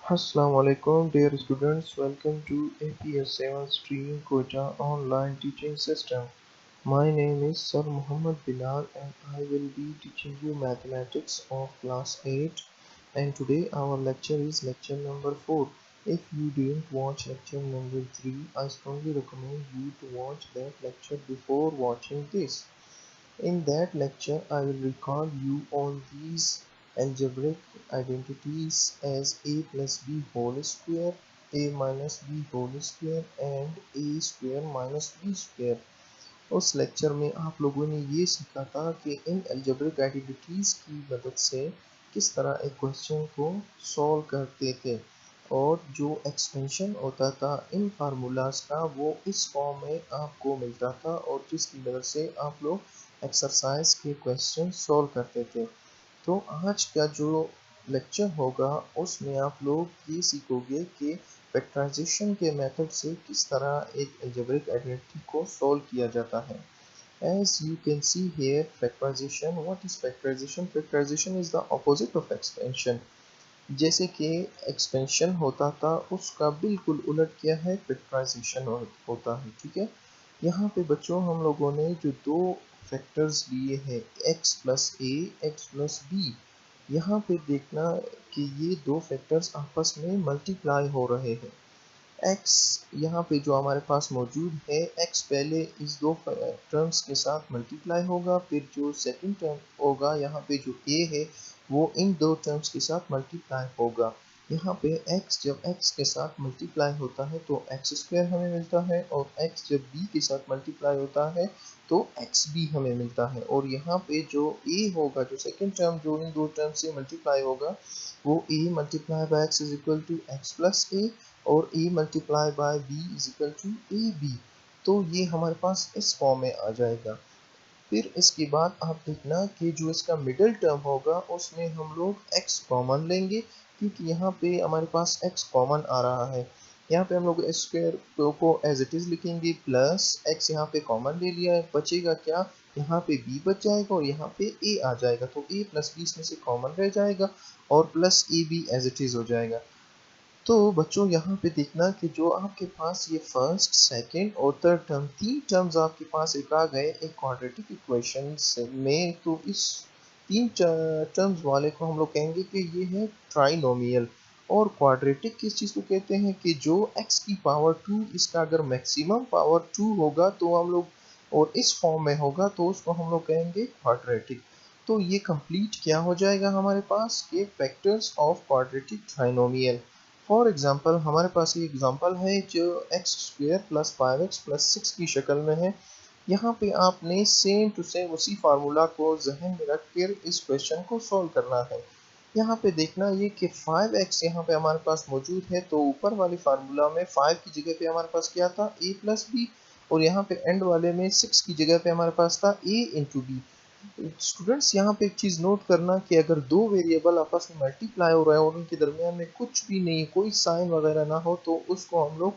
Assalamu alaikum dear students, welcome to APS 7 Stream Quota online teaching system. My name is Sir Muhammad Bilal and I will be teaching you mathematics of class 8, and today our lecture is lecture number 4. If you didn't watch lecture number 3, I strongly recommend you to watch that lecture before watching this. In that lecture, I will recall you all these algebraic identities as a plus b whole square, a minus b whole square and a square minus b square. उस lecture में आप लोगों ने ये सीखा था कि इन algebraic identities की मदद से किस तरह एक क्वेश्चन को सॉल्व करते थे, और जो एक्सपेंशन होता था इन फार्मूलाज का वो इस फॉर्म में आपको मिलता था, और जिसकी मदद से आप लोग एक्सरसाइज के क्वेश्चन सॉल्व करते थे। तो आज का जो लेक्चर होगा उसमें आप लोग ये सीखोगे कि फैक्टराइजेशन के मेथड से किस तरह एक अलजेब्रिक आइडेंटिटी को सॉल्व किया जाता है। As you can see here, factorization. What is factorization? Factorization is the opposite of expansion. जैसे कि एक्सपेंशन होता था उसका बिल्कुल उलट क्या है, फैक्टराइजेशन होता है। ठीक है, यहाँ पे बच्चों हम लोगों ने जो दो फैक्टर्स लिए हैं x प्लस ए एक्स प्लस बी, यहाँ पे देखना कि ये दो फैक्टर्स आपस में मल्टीप्लाई हो रहे हैं। x यहाँ पे जो हमारे पास मौजूद है, x पहले इस दो टर्म्स के साथ मल्टीप्लाई होगा, फिर जो सेकंड टर्म होगा यहाँ पे जो a है वो इन दो टर्म्स के साथ मल्टीप्लाई होगा। यहाँ पे x जब x के साथ मल्टीप्लाई होता है तो एक्स स्क्वायर हमें मिलता है, और x जब b के साथ मल्टीप्लाई होता है तो एक्स बी हमें मिलता है। और यहाँ पे जो a होगा, जो सेकंड टर्म जो इन दो टर्म से मल्टीप्लाई होगा, वो a multiply by x is equal to x plus a, और a multiply by b is equal to a b. तो ये हमारे पास इस फॉर्म में आ जाएगा। फिर इसके बाद आप देखना कि जो इसका मिडिल टर्म होगा उसमें हम लोग x कॉमन लेंगे, क्योंकि यहाँ पे हमारे पास x कॉमन आ रहा है। यहाँ पे हम लोग एक्स स्क्वायर को एज इट इज लिखेंगे, प्लस x यहाँ पे कॉमन ले लिया है, बचेगा क्या, यहाँ पे b बच जाएगा और यहाँ पे a आ जाएगा, तो a प्लस b इसमें से कॉमन रह जाएगा और plus a b as it is हो जाएगा। तो बच्चों यहाँ पे देखना कि जो आपके पास ये फर्स्ट सेकंड और थर्ड टर्म, तीन टर्म्स आपके पास एक आ गए एक क्वाड्रेटिक इक्वेशन में, तो इस तीन टर्म्स वाले को हम लोग कहेंगे कि ये है ट्राइनोमियल। और क्वाड्रेटिक किस चीज़ को कहते हैं कि जो x की पावर 2 इसका अगर मैक्सिमम पावर 2 होगा तो हम लोग, और इस फॉर्म में होगा तो उसको हम लोग कहेंगे क्वाड्रेटिक। तो ये कंप्लीट क्या हो जाएगा हमारे पास के factors of quadratic trinomial. For example हमारे पास ये एग्जाम्पल है जो x square plus 5x plus 6 की शक्ल में है। यहाँ पे आपने सेम टू सेम उसी फार्मूला को जहन में रख कर इस क्वेश्चन को सॉल्व करना है। यहाँ पे देखना ये कि 5x यहाँ पे हमारे पास मौजूद है, तो ऊपर वाले फार्मूला में 5 की जगह पे हमारे पास क्या था, a प्लस बी, और यहाँ पे एंड वाले में 6 की जगह पे हमारे पास था a इंटू बी। स्टूडेंट्स यहाँ पे एक चीज नोट करना कि अगर दो वेरिएबल आपस में मल्टीप्लाई हो रहा है और उनके दरमियान में कुछ भी नहीं, कोई साइन वगैरह ना हो, तो उसको हम लोग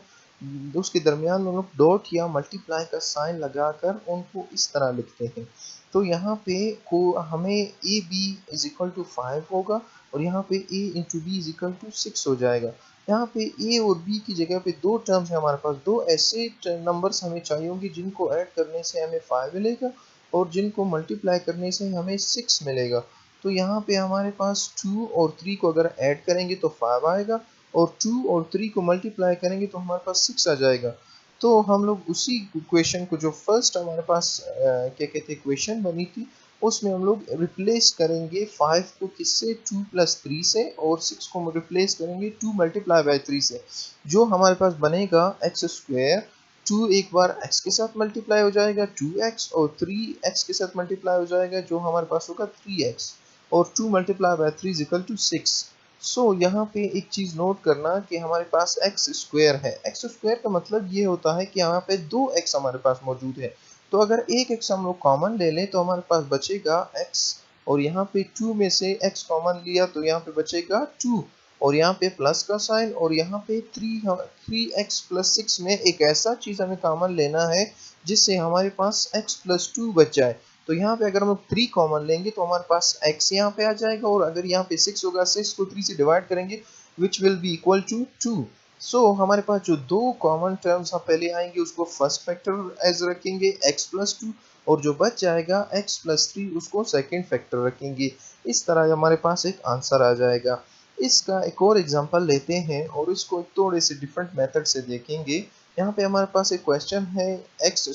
उसके दरमियान में हम लोग डॉट या मल्टीप्लाई का साइन लगाकर उनको इस तरह लिखते हैं। तो यहाँ पे को हमें a b is equal to 5 होगा, और यहाँ पे a into b is equal to 6 हो जाएगा। यहाँ पे a और b की जगह पे दो टर्म्स है हमारे पास, दो ऐसे नंबर्स हमें चाहिए होंगे जिनको ऐड करने से हमें 5 मिलेगा और जिनको मल्टीप्लाई करने से हमें 6 मिलेगा। तो यहाँ पे हमारे पास 2 और 3 को अगर ऐड करेंगे तो 5 आएगा, और 2 और 3 को मल्टीप्लाई करेंगे तो हमारे पास 6 आ जाएगा। तो हम लोग उसी इक्वेशन को जो फर्स्ट हमारे पास क्या कहते हैं इक्वेशन बनी थी, उसमें हम लोग रिप्लेस करेंगे 5 को किससे, 2 प्लस 3 से, और 6 को रिप्लेस करेंगे 2 मल्टीप्लाई बाय 3 से। जो हमारे पास बनेगा एक्स स्क्वायर, 2 एक बार x के साथ मल्टीप्लाई हो जाएगा 2x, और 3x के साथ मल्टीप्लाई हो जाएगा जो हमारे पास होगा 3x, और 2 multiply by 3 is equal to 6। So यहाँ पे एक चीज नोट करना कि हमारे पास एक्स स्क्वायर है। एक्स स्क्वायर का मतलब ये होता है कि यहाँ पे दो x हमारे पास मौजूद है, तो अगर एक x हम लोग कॉमन ले लें तो हमारे पास बचेगा x, और यहाँ पे 2 में से x कॉमन लिया तो यहाँ पे बचेगा 2, और यहाँ पे प्लस का साइन, और यहाँ पे 3x प्लस 6 में एक ऐसा चीज हमें कॉमन लेना है जिससे हमारे पास x प्लस 2 बच जाए। तो यहाँ पे अगर हम लोग 3 कॉमन लेंगे तो हमारे पास x यहाँ पे आ जाएगा, और अगर यहाँ पे 6 होगा 6 को 3 से डिवाइड करेंगे which will be equal to 2। सो हमारे पास जो दो कॉमन टर्म्स हम पहले आएंगे उसको फर्स्ट फैक्टर एज रखेंगे x+2, और जो बच जाएगा x+3 उसको सेकंड फैक्टर रखेंगे। इस तरह हमारे पास एक आंसर आ जाएगा। इसका एक और एग्जांपल लेते हैं और इसको थोड़े से डिफरेंट मेथड से देखेंगे। यहाँ पे हमारे पास एक क्वेश्चन है x²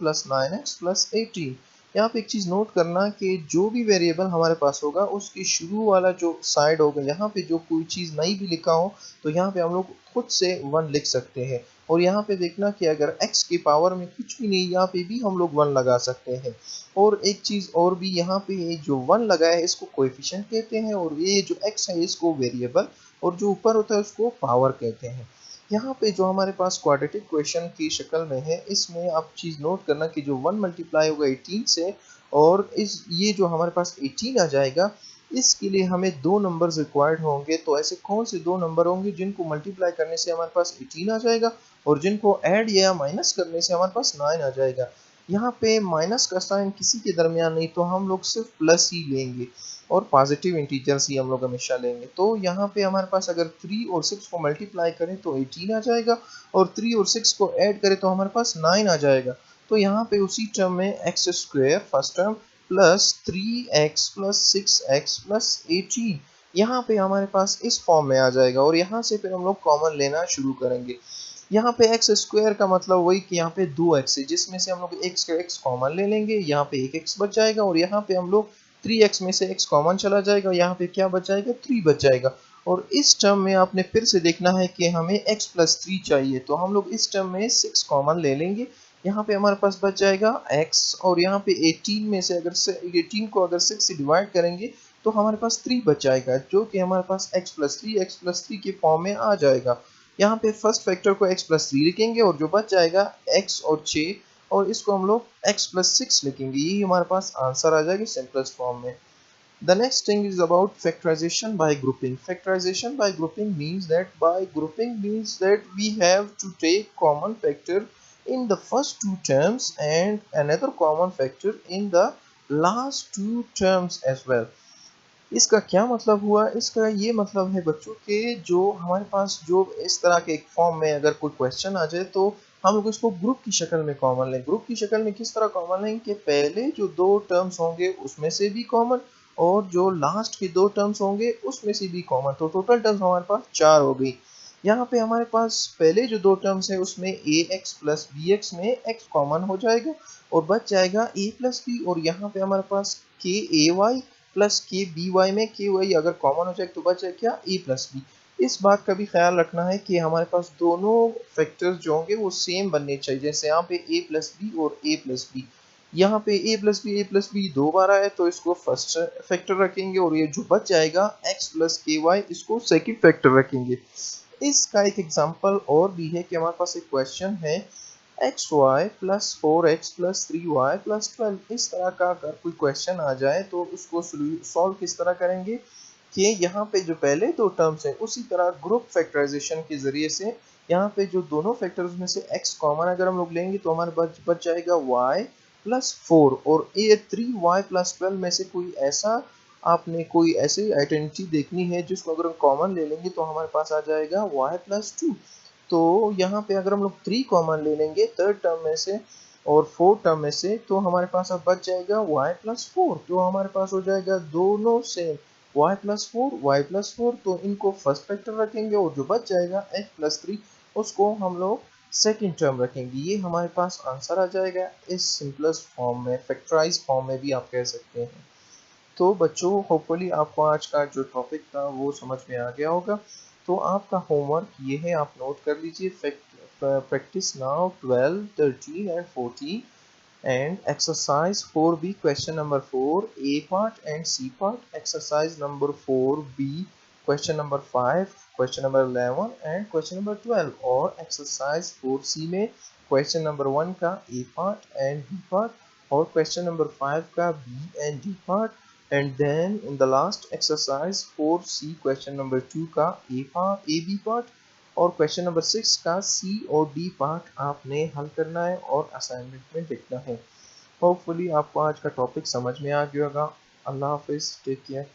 + 9x + 18। यहाँ पे एक चीज नोट करना कि जो भी वेरिएबल हमारे पास होगा उसकी शुरू वाला जो साइड होगा, यहाँ पे जो कोई चीज नहीं भी लिखा हो तो यहाँ पे हम लोग खुद से 1 लिख सकते हैं। और यहाँ पे देखना कि अगर x की पावर में कुछ भी नहीं, यहाँ पे भी हम लोग 1 लगा सकते हैं। और एक चीज और भी, यहाँ पे ये जो 1 लगा है इसको कोएफिशिएंट कहते हैं, और ये जो x है इसको वेरिएबल, और जो ऊपर होता है उसको पावर कहते हैं। यहाँ पे जो हमारे पास क्वाड्रेटिक क्वेश्चन की शक्ल में है, इसमें आप चीज नोट करना कि जो 1 मल्टीप्लाई होगा 18 से, और इस ये जो हमारे पास 18 आ जाएगा, इसके लिए हमें दो नंबर्स रिक्वायर्ड होंगे। तो ऐसे कौन से दो नंबर होंगे जिनको मल्टीप्लाई करने से हमारे पास 18 आ जाएगा और जिनको ऐड या माइनस करने से हमारे पास 9 आ जाएगा। यहाँ पे माइनस का साइन किसी के दरमियान नहीं, तो हम लोग सिर्फ प्लस ही लेंगे और पॉजिटिव इंटीजर्स ही हम लोग हमेशा लेंगे। तो यहाँ पे हमारे पास अगर 3 और 6 को मल्टीप्लाई करें तो 18 आ जाएगा, और 3 और 6 को ऐड करें तो हमारे पास 9 आ जाएगा। तो यहाँ पे उसी टर्म में x² first term plus 3x plus 6x plus 18, यहाँ पे हमारे पास इस फॉर्म में आ जाएगा। और यहाँ से फिर हम लोग कॉमन लेना शुरू करेंगे। यहाँ पे x² का मतलब वही कि यहाँ पे 2x है, जिसमें से हम लोग x कॉमन ले लेंगे, यहाँ पे एक x बच जाएगा, और यहाँ पे हम लोग 3x में से x कॉमन चला जाएगा, यहाँ पे क्या बच जाएगा 3 बच जाएगा। और इस टर्म में आपने फिर से देखना है कि हमें x+3 चाहिए, तो हम लोग इस टर्म में 6 कॉमन ले लेंगे। यहाँ पे हमारे पास बच जाएगा x, और यहाँ पे 18 में से अगर 18 को अगर 6 से डिवाइड करेंगे तो हमारे पास 3 बच जाएगा, जो कि हमारे पास x+3 के फॉर्म में आ जाएगा। यहाँ पे फर्स्ट फैक्टर को x+3 लिखेंगे, और जो बच जाएगा x और 6, और इसको हम लोग x+6 लिखेंगे। यही हमारे पास आंसर आ जाएगा सिंपलेस्ट फॉर्म में। The next thing is about factorization by grouping. Factorization by grouping means that we have to take common factor in the first two terms and another common factor in the last two terms as well. इसका क्या मतलब हुआ? इसका ये मतलब है बच्चों के जो हमारे पास जो इस तरह के एक फॉर्म में अगर कोई क्वेश्चन आ जाए तो हम लोग इसको ग्रुप की शक्ल में कॉमन लें। ग्रुप की शक्ल में किस तरह कॉमन लें कि पहले जो दो टर्म्स होंगे उसमें से भी कॉमन, और जो लास्ट के दो टर्म्स होंगे उसमें से भी कॉमन, तो टोटल टर्म्स हमारे पास 4 हो गई। यहाँ पे हमारे पास पहले जो दो टर्म्स है उसमें ax प्लस bx में x कॉमन हो जाएगा और बच जाएगा a प्लस b, और यहाँ पे हमारे पास kay प्लस kby में ky अगर कॉमन हो जाए तो बच जाए क्या a प्लस b। इस बात का भी ख्याल रखना है कि हमारे पास दोनों फैक्टर्स जो होंगे वो सेम बनने चाहिए, जैसे यहाँ पे a प्लस बी और a प्लस बी। यहाँ पे a प्लस बी दो बार आया तो इसको फर्स्ट फैक्टर रखेंगे, और ये जो बच जाएगा x प्लस ky इसको सेकंड फैक्टर रखेंगे। इसका एक एग्जांपल और भी है कि हमारे पास एक क्वेश्चन है xy plus 4x plus 3y plus 12। इस तरह का अगर कोई क्वेश्चन आ जाए तो उसको सॉल्व किस तरह करेंगे कि यहाँ पे जो पहले दो टर्म्स हैं उसी तरह ग्रुप फैक्टराइजेशन के जरिए से यहाँ पे जो दोनों फैक्टर्स में से x कॉमन अगर हम लोग लेंगे तो हमारे बच जाएगा y प्लस 4, और ये 3y प्लस 12 में से कोई ऐसा आपने कोई ऐसी आइडेंटिटी देखनी है जिसको अगर हम कॉमन ले लेंगे तो हमारे पास आ जाएगा y प्लस 2। तो यहाँ पे अगर हम लोग 3 कॉमन ले लेंगे थर्ड टर्म में से और फोर्थ टर्म में से, तो हमारे पास अब बच जाएगा y प्लस 4। तो हमारे पास हो जाएगा दोनों से y प्लस 4 y प्लस 4, तो इनको फर्स्ट फैक्टर रखेंगे, और जो बच जाएगा x प्लस 3 उसको हम लोग सेकेंड टर्म रखेंगे। ये हमारे पास आंसर आ जाएगा इस सिंपलेस्ट फॉर्म में, फैक्टराइज फॉर्म में भी आप कह सकते हैं। तो बच्चों होपफुली आपको आज का जो टॉपिक था वो समझ में आ गया होगा। तो आपका होमवर्क ये है, आप नोट कर लीजिए, practice now 12, 13 and 14 and exercise 4b question number 4 A part and C part, exercise number 4b question number 5, question number 11 and question number 12, और exercise 4c में question number 1 का A part and B part और question number 5 का B and D part, and then in the last exercise 4c question number 2 का AB part और question number 6 का सी और D part आपने हल करना है और असाइनमेंट में लिखना है। होपफुली आपको आज का टॉपिक समझ में आ गया होगा। अल्लाह हाफिज़, टेक केयर।